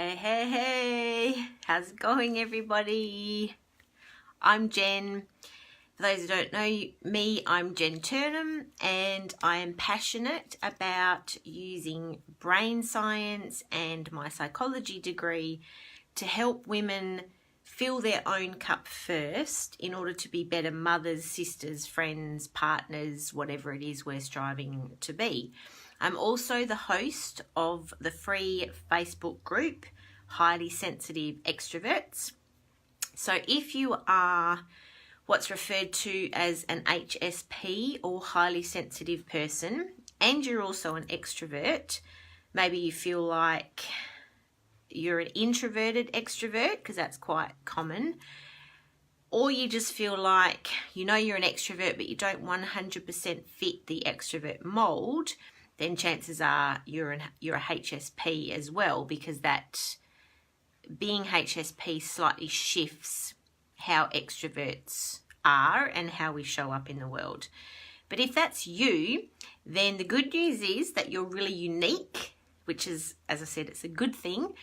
Hey, how's it going, everybody? I'm Jen. For those who don't know me, I'm Jen Turnham, and I am passionate about using brain science and my psychology degree to help women fill their own cup first in order to be better mothers, sisters, friends, partners, whatever it is we're striving to be. I'm also the host of the free Facebook group, Highly Sensitive Extroverts. So if you are what's referred to as an HSP or highly sensitive person, and you're also an extrovert, maybe you feel like you're an introverted extrovert, because that's quite common, or you just feel like you know you're an extrovert but you don't 100% fit the extrovert mold, then chances are you're a HSP as well, because that being HSP slightly shifts how extroverts are and how we show up in the world. But if that's you, then the good news is that you're really unique, which is, as I said, it's a good thing.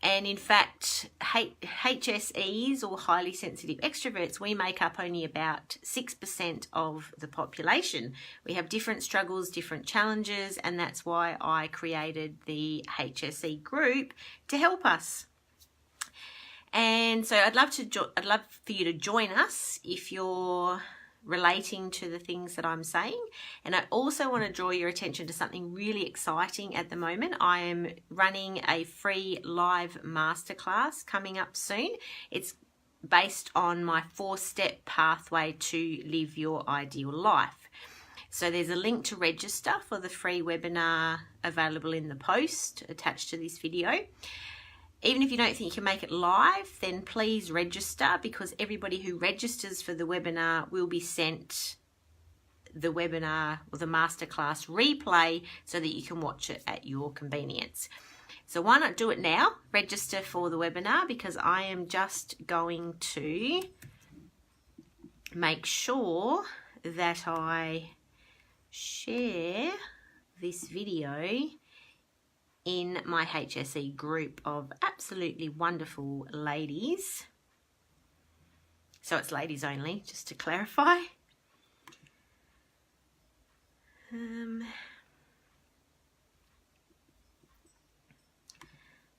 And in fact, HSEs or highly sensitive extroverts, we make up only about 6% of the population. We have different struggles, different challenges, and that's why I created the HSE group to help us. And so I'd love for you to join us if you're relating to the things that I'm saying. And I also want to draw your attention to something really exciting at the moment. I am running a free live masterclass coming up soon. It's based on my 4-step pathway to live your ideal life. So there's a link to register for the free webinar available in the post attached to this video. Even if you don't think you can make it live, then please register, because everybody who registers for the webinar will be sent the webinar or the masterclass replay so that you can watch it at your convenience. So why not do it now? Register for the webinar, because I am just going to make sure that I share this video in my HSE group of absolutely wonderful ladies. So it's ladies only, just to clarify.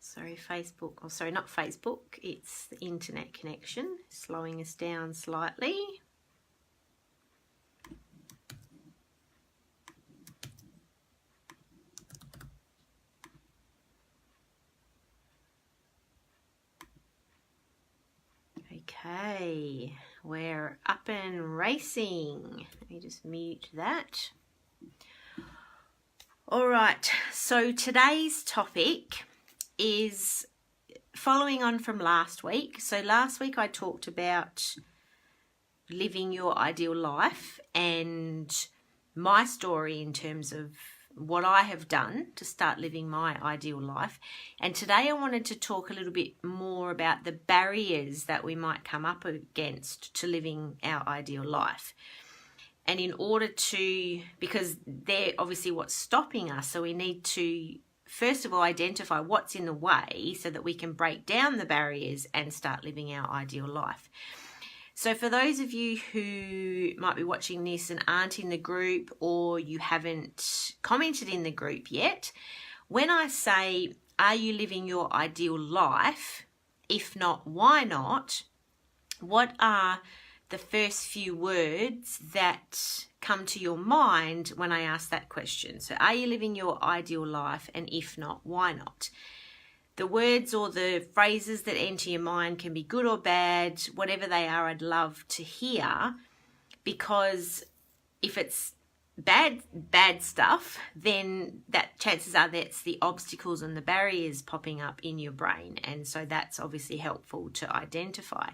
Sorry, Facebook, or sorry, not Facebook, it's the internet connection slowing us down slightly. Okay, we're up and racing. Let me just mute that. All right, so today's topic is following on from last week. So last week I talked about living your ideal life and my story in terms of what I have done to start living my ideal life. And today I wanted to talk a little bit more about the barriers that we might come up against to living our ideal life. And in order to, because they're obviously what's stopping us, so we need to first of all identify what's in the way so that we can break down the barriers and start living our ideal life. So for those of you who might be watching this and aren't in the group, or you haven't commented in the group yet, when I say, are you living your ideal life? If not, why not? What are the first few words that come to your mind when I ask that question? So are you living your ideal life? And if not, why not? The words or the phrases that enter your mind can be good or bad, whatever they are, I'd love to hear, because if it's bad stuff, then that chances are that's the obstacles and the barriers popping up in your brain. And so that's obviously helpful to identify,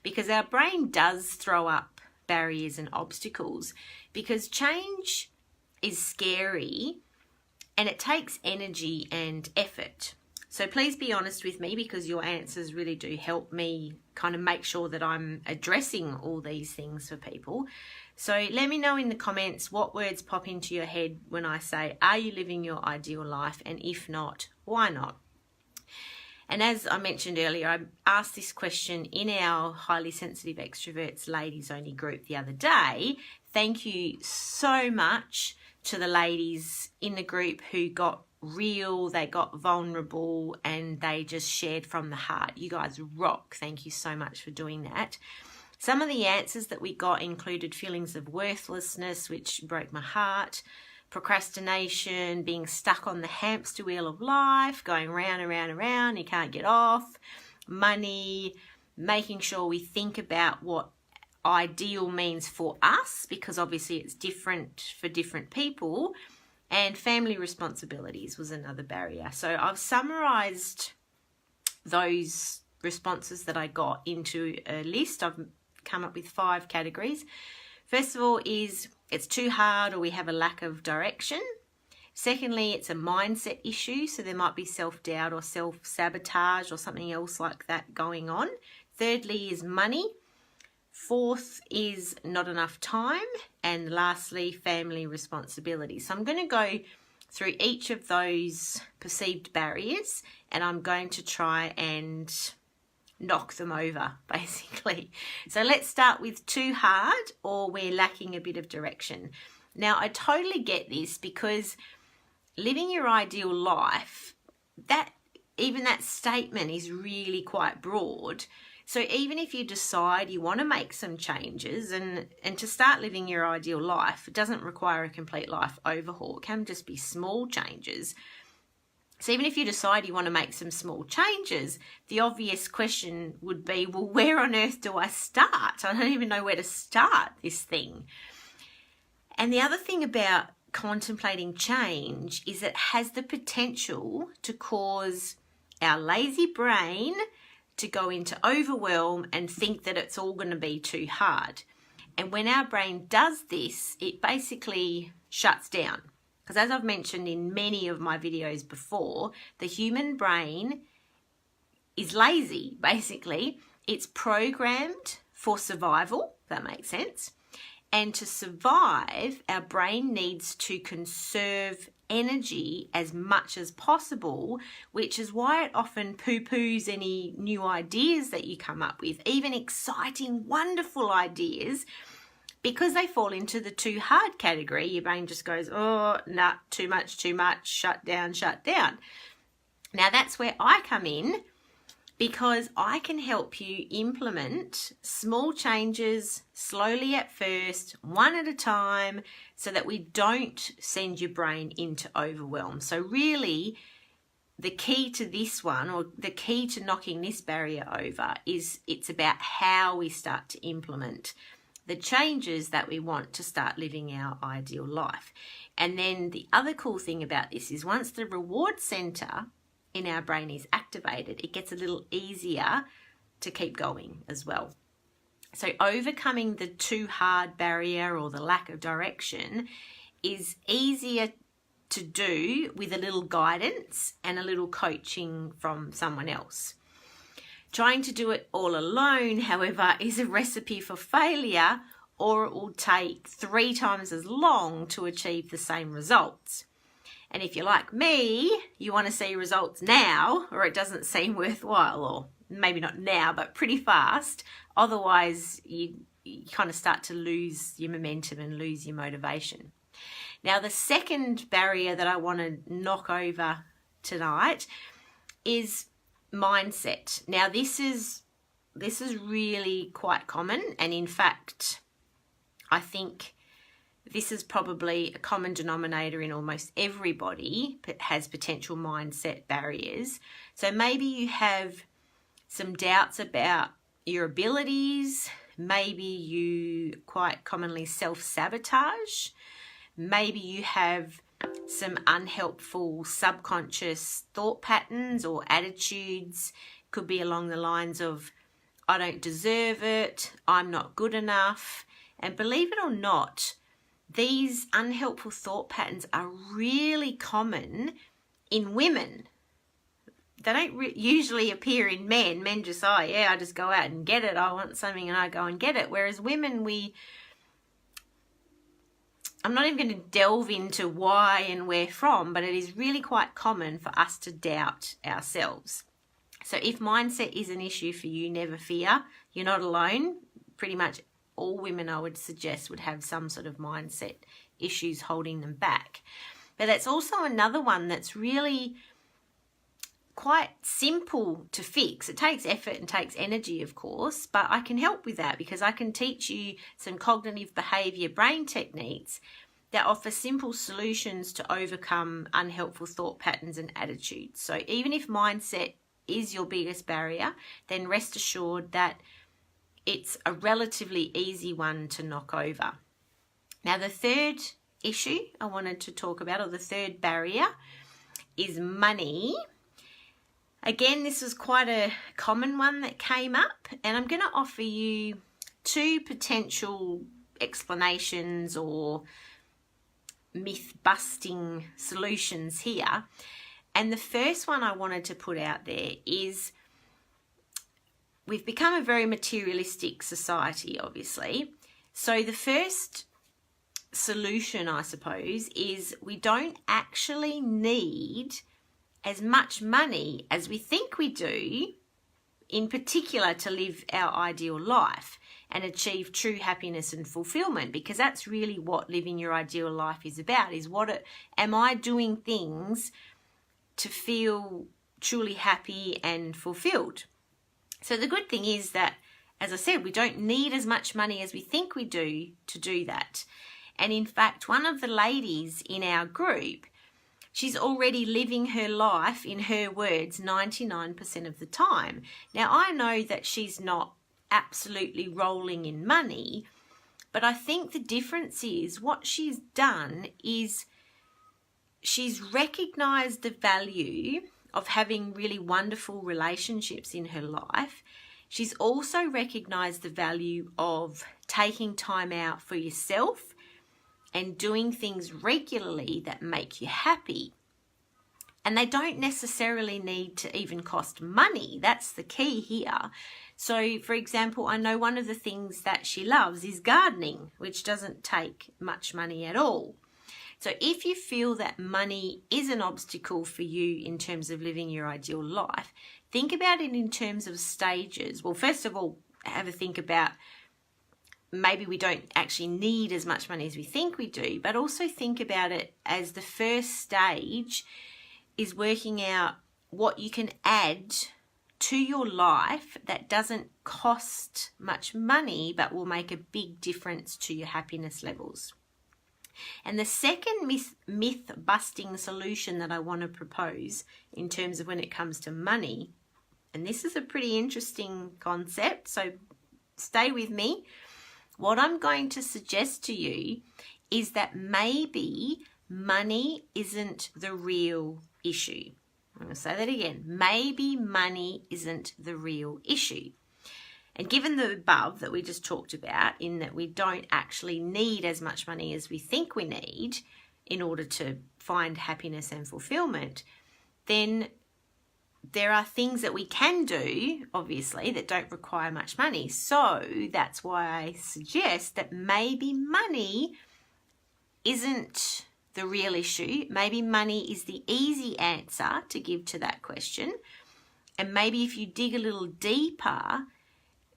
because our brain does throw up barriers and obstacles, because change is scary and it takes energy and effort. So please be honest with me, because your answers really do help me kind of make sure that I'm addressing all these things for people. So let me know in the comments what words pop into your head when I say, are you living your ideal life? And if not, why not? And as I mentioned earlier, I asked this question in our Highly Sensitive Extroverts Ladies Only group the other day. Thank you so much to the ladies in the group who got real, they got vulnerable, and they just shared from the heart. You guys rock. Thank you so much for doing that. Some of the answers that we got included feelings of worthlessness, which broke my heart, procrastination, being stuck on the hamster wheel of life, going round and round and round, you can't get off, money, making sure we think about what ideal means for us, because obviously it's different for different people, and family responsibilities was another barrier. So I've summarized those responses that I got into a list. I've come up with 5 categories. First of all is it's too hard, or we have a lack of direction. Secondly, it's a mindset issue, so there might be self-doubt or self-sabotage or something else like that going on. Thirdly is money. Fourth is not enough time. And lastly, family responsibility. So I'm going to go through each of those perceived barriers, and I'm going to try and knock them over, basically. So let's start with too hard, or we're lacking a bit of direction. Now, I totally get this, because living your ideal life, even that statement is really quite broad. So even if you decide you want to make some changes and to start living your ideal life, it doesn't require a complete life overhaul. It can just be small changes. So even if you decide you want to make some small changes, the obvious question would be, well, where on earth do I start? I don't even know where to start this thing. And the other thing about contemplating change is it has the potential to cause our lazy brain to go into overwhelm and think that it's all going to be too hard. And when our brain does this, it basically shuts down. Because as I've mentioned in many of my videos before, the human brain is lazy, basically. It's programmed for survival, if that makes sense. And to survive, our brain needs to conserve energy as much as possible, which is why it often poo-poos any new ideas that you come up with, even exciting, wonderful ideas. Because they fall into the too hard category, your brain just goes, oh, nah, too much, shut down. Now that's where I come in, because I can help you implement small changes slowly at first, one at a time, so that we don't send your brain into overwhelm. So really, the key to this one, or the key to knocking this barrier over, is it's about how we start to implement the changes that we want to start living our ideal life. And then the other cool thing about this is once the reward center in our brain is activated, it gets a little easier to keep going as well. So overcoming the too hard barrier or the lack of direction is easier to do with a little guidance and a little coaching from someone else. Trying to do it all alone, however, is a recipe for failure, or it will take 3 times as long to achieve the same results. And if you're like me, you want to see results now, or it doesn't seem worthwhile, or maybe not now, but pretty fast. Otherwise, you kind of start to lose your momentum and lose your motivation. Now, the second barrier that I want to knock over tonight is mindset. Now, this is really quite common, and in fact, I think this is probably a common denominator in almost everybody that has potential mindset barriers. So maybe you have some doubts about your abilities. Maybe you quite commonly self-sabotage. Maybe you have some unhelpful subconscious thought patterns or attitudes. Could be along the lines of, I don't deserve it, I'm not good enough. And believe it or not, these unhelpful thought patterns are really common in women. They don't usually appear in men. Men just, oh yeah, I just go out and get it. I want something and I go and get it. Whereas women, I'm not even going to delve into why and where from, but it is really quite common for us to doubt ourselves. So if mindset is an issue for you, never fear. You're not alone. Pretty much all women, I would suggest, would have some sort of mindset issues holding them back. But that's also another one that's really quite simple to fix. It takes effort and takes energy, of course, but I can help with that because I can teach you some cognitive behavior brain techniques that offer simple solutions to overcome unhelpful thought patterns and attitudes. So even if mindset is your biggest barrier, then rest assured that it's a relatively easy one to knock over. Now, the third issue I wanted to talk about, or the third barrier, is money. Again, this was quite a common one that came up, and I'm going to offer you two potential explanations or myth-busting solutions here. And the first one I wanted to put out there is we've become a very materialistic society, obviously. So the first solution, I suppose, is we don't actually need as much money as we think we do, in particular to live our ideal life and achieve true happiness and fulfillment, because that's really what living your ideal life is about, is am I doing things to feel truly happy and fulfilled? So the good thing is that, as I said, we don't need as much money as we think we do to do that. And in fact, one of the ladies in our group, she's already living her life, in her words, 99% of the time. Now, I know that she's not absolutely rolling in money, but I think the difference is what she's done is she's recognized the value of having really wonderful relationships in her life. She's also recognized the value of taking time out for yourself and doing things regularly that make you happy. And they don't necessarily need to even cost money. That's the key here. So, for example, I know one of the things that she loves is gardening, which doesn't take much money at all. So if you feel that money is an obstacle for you in terms of living your ideal life, think about it in terms of stages. Well, first of all, have a think about maybe we don't actually need as much money as we think we do, but also think about it as the first stage is working out what you can add to your life that doesn't cost much money but will make a big difference to your happiness levels. And the second myth-busting solution that I want to propose in terms of when it comes to money, and this is a pretty interesting concept, so stay with me. What I'm going to suggest to you is that maybe money isn't the real issue. I'm going to say that again. Maybe money isn't the real issue. And given the above that we just talked about, in that we don't actually need as much money as we think we need in order to find happiness and fulfillment, then there are things that we can do, obviously, that don't require much money. So that's why I suggest that maybe money isn't the real issue. Maybe money is the easy answer to give to that question. And maybe if you dig a little deeper,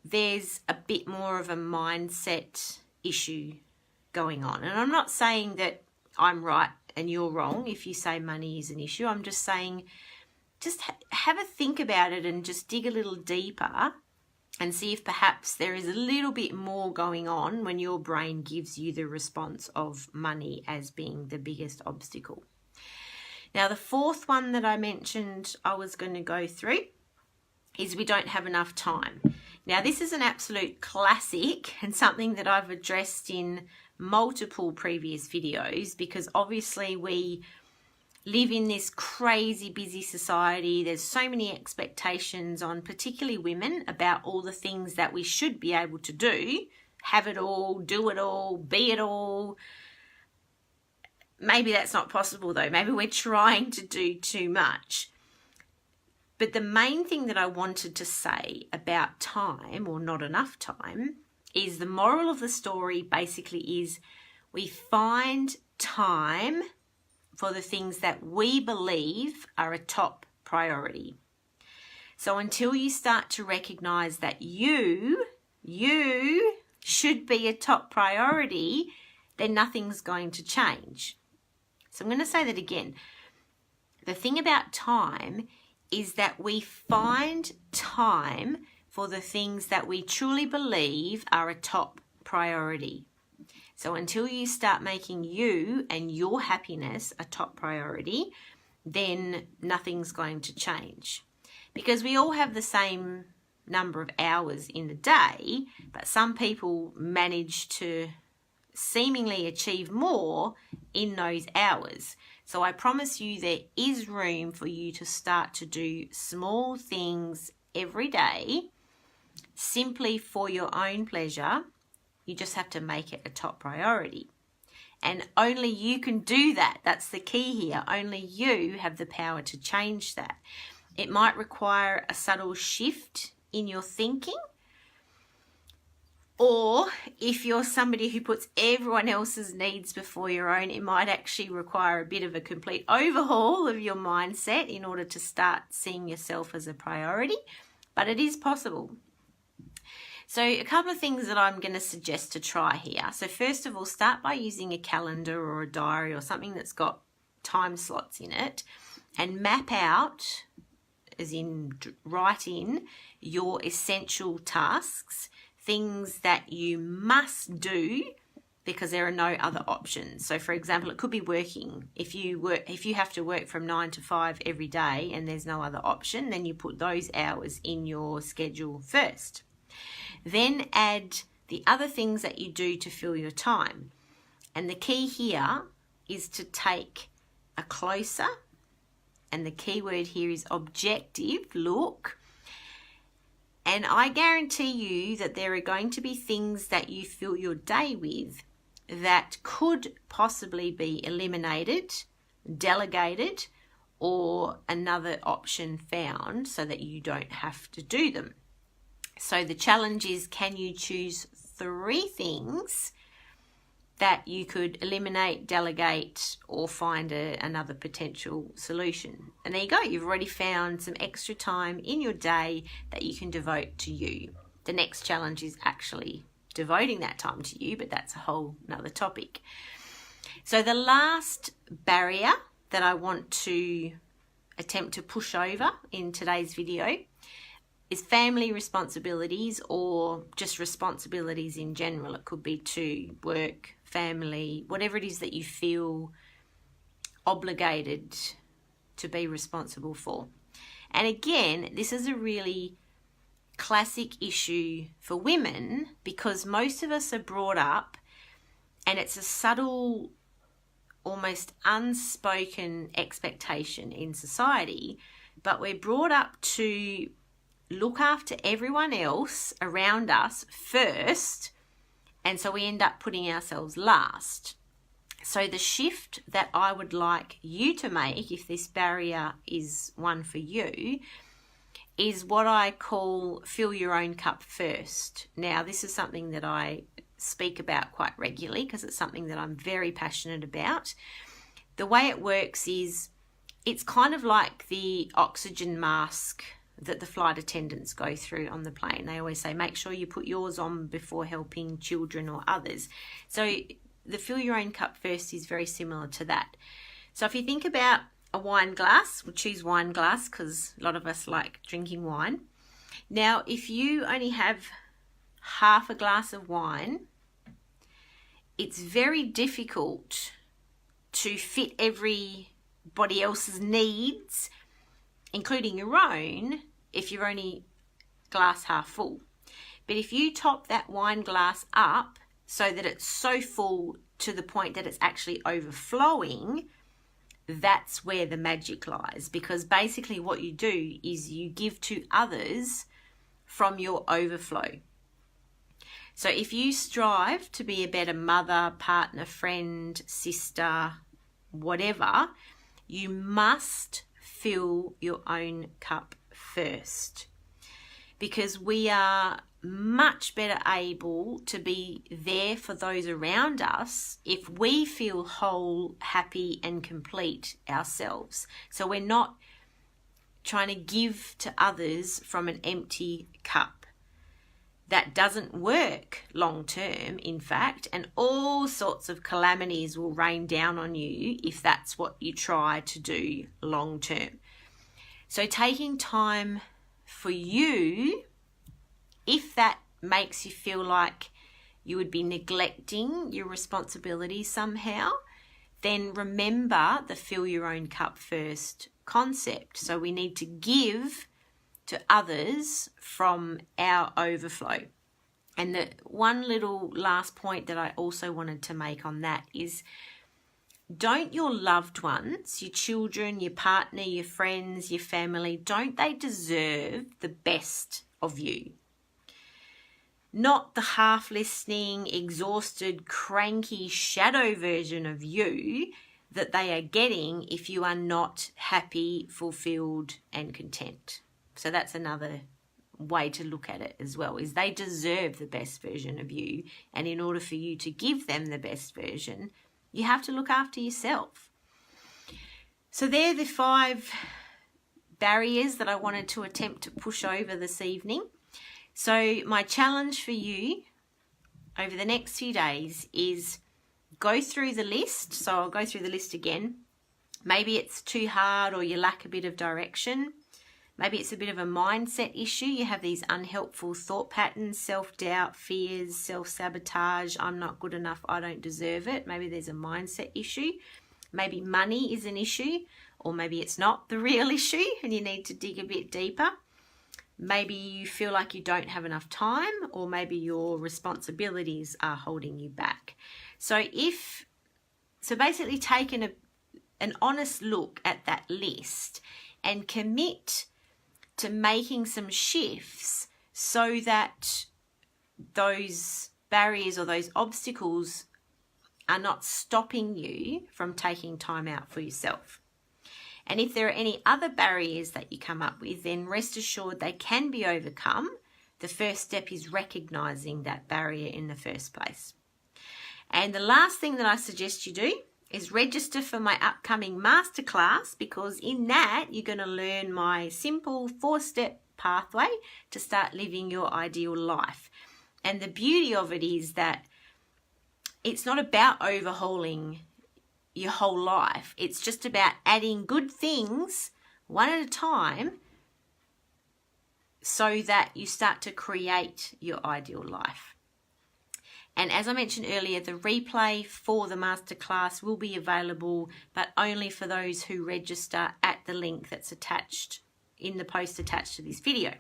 there's a bit more of a mindset issue going on. And I'm not saying that I'm right and you're wrong if you say money is an issue. I'm just saying just have a think about it and just dig a little deeper and see if perhaps there is a little bit more going on when your brain gives you the response of money as being the biggest obstacle. Now, the fourth one that I mentioned I was going to go through is we don't have enough time. Now, this is an absolute classic and something that I've addressed in multiple previous videos, because obviously we live in this crazy busy society. There's so many expectations on particularly women about all the things that we should be able to do. Have it all, do it all, be it all. Maybe that's not possible though. Maybe we're trying to do too much. But the main thing that I wanted to say about time, or not enough time, is the moral of the story basically is we find time for the things that we believe are a top priority. So until you start to recognize that you should be a top priority, then nothing's going to change. So I'm going to say that again. The thing about time is that we find time for the things that we truly believe are a top priority. So until you start making you and your happiness a top priority, then nothing's going to change. Because we all have the same number of hours in the day, but some people manage to seemingly achieve more in those hours. So I promise you there is room for you to start to do small things every day simply for your own pleasure. You just have to make it a top priority. And only you can do that. That's the key here. Only you have the power to change that. It might require a subtle shift in your thinking. Or if you're somebody who puts everyone else's needs before your own, it might actually require a bit of a complete overhaul of your mindset in order to start seeing yourself as a priority. But it is possible. So a couple of things that I'm going to suggest to try here. So first of all, start by using a calendar or a diary or something that's got time slots in it, and map out, as in write in, your essential tasks, things that you must do because there are no other options. So for example, it could be working. If you have to work from 9 to 5 every day and there's no other option, then you put those hours in your schedule first. Then add the other things that you do to fill your time. And the key here is to take a closer, and the key word here is objective, look. And I guarantee you that there are going to be things that you fill your day with that could possibly be eliminated, delegated, or another option found so that you don't have to do them. So the challenge is, can you choose 3 things that you could eliminate, delegate, or find another potential solution? And there you go. You've already found some extra time in your day that you can devote to you. The next challenge is actually devoting that time to you, but that's a whole nother topic. So the last barrier that I want to attempt to push over in today's video is family responsibilities, or just responsibilities in general. It could be to work, family, whatever it is that you feel obligated to be responsible for. And again, this is a really classic issue for women because most of us are brought up, and it's a subtle, almost unspoken expectation in society, but we're brought up to look after everyone else around us first, and so we end up putting ourselves last. So the shift that I would like you to make, if this barrier is one for you, is what I call fill your own cup first. Now, this is something that I speak about quite regularly because it's something that I'm very passionate about. The way it works is it's kind of like the oxygen mask that the flight attendants go through on the plane. They always say, make sure you put yours on before helping children or others. So the fill your own cup first is very similar to that. So if you think about a wine glass, we'll choose wine glass because a lot of us like drinking wine. Now, if you only have half a glass of wine, it's very difficult to fit everybody else's needs, including your own, if you're only glass half full. But if you top that wine glass up so that it's so full to the point that it's actually overflowing, that's where the magic lies. Because basically what you do is you give to others from your overflow. So if you strive to be a better mother, partner, friend, sister, whatever, you must fill your own cup first, because we are much better able to be there for those around us if we feel whole, happy and complete ourselves. So we're not trying to give to others from an empty cup. That doesn't work long term, in fact, and all sorts of calamities will rain down on you if that's what you try to do long term. So taking time for you, if that makes you feel like you would be neglecting your responsibilities somehow, then remember the fill your own cup first concept. So we need to give to others from our overflow. And the one little last point that I also wanted to make on that is, don't your loved ones, your children, your partner, your friends, your family, don't they deserve the best of you? Not the half-listening, exhausted, cranky shadow version of you that they are getting if you are not happy, fulfilled, and content. So that's another way to look at it as well, is they deserve the best version of you. And in order for you to give them the best version, you have to look after yourself. So they're the 5 barriers that I wanted to attempt to push over this evening. So my challenge for you over the next few days is go through the list. So I'll go through the list again. Maybe it's too hard or you lack a bit of direction. Maybe it's a bit of a mindset issue. You have these unhelpful thought patterns, self-doubt, fears, self-sabotage. I'm not good enough. I don't deserve it. Maybe there's a mindset issue. Maybe money is an issue, or maybe it's not the real issue and you need to dig a bit deeper. Maybe you feel like you don't have enough time, or maybe your responsibilities are holding you back. So basically take an honest look at that list and commit to making some shifts so that those barriers or those obstacles are not stopping you from taking time out for yourself. And if there are any other barriers that you come up with, then rest assured they can be overcome. The first step is recognizing that barrier in the first place. And the last thing that I suggest you do is register for my upcoming masterclass, because in that you're going to learn my simple 4-step pathway to start living your ideal life. And the beauty of it is that it's not about overhauling your whole life. It's just about adding good things one at a time so that you start to create your ideal life. And as I mentioned earlier, the replay for the masterclass will be available, but only for those who register at the link that's attached in the post attached to this video.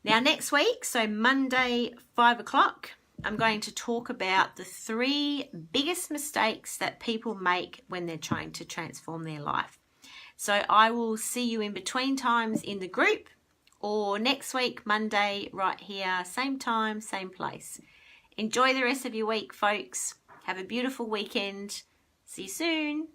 Now next week, so Monday, 5 o'clock, I'm going to talk about the 3 biggest mistakes that people make when they're trying to transform their life. So I will see you in between times in the group, or next week, Monday, right here, same time, same place. Enjoy the rest of your week, folks. Have a beautiful weekend. See you soon.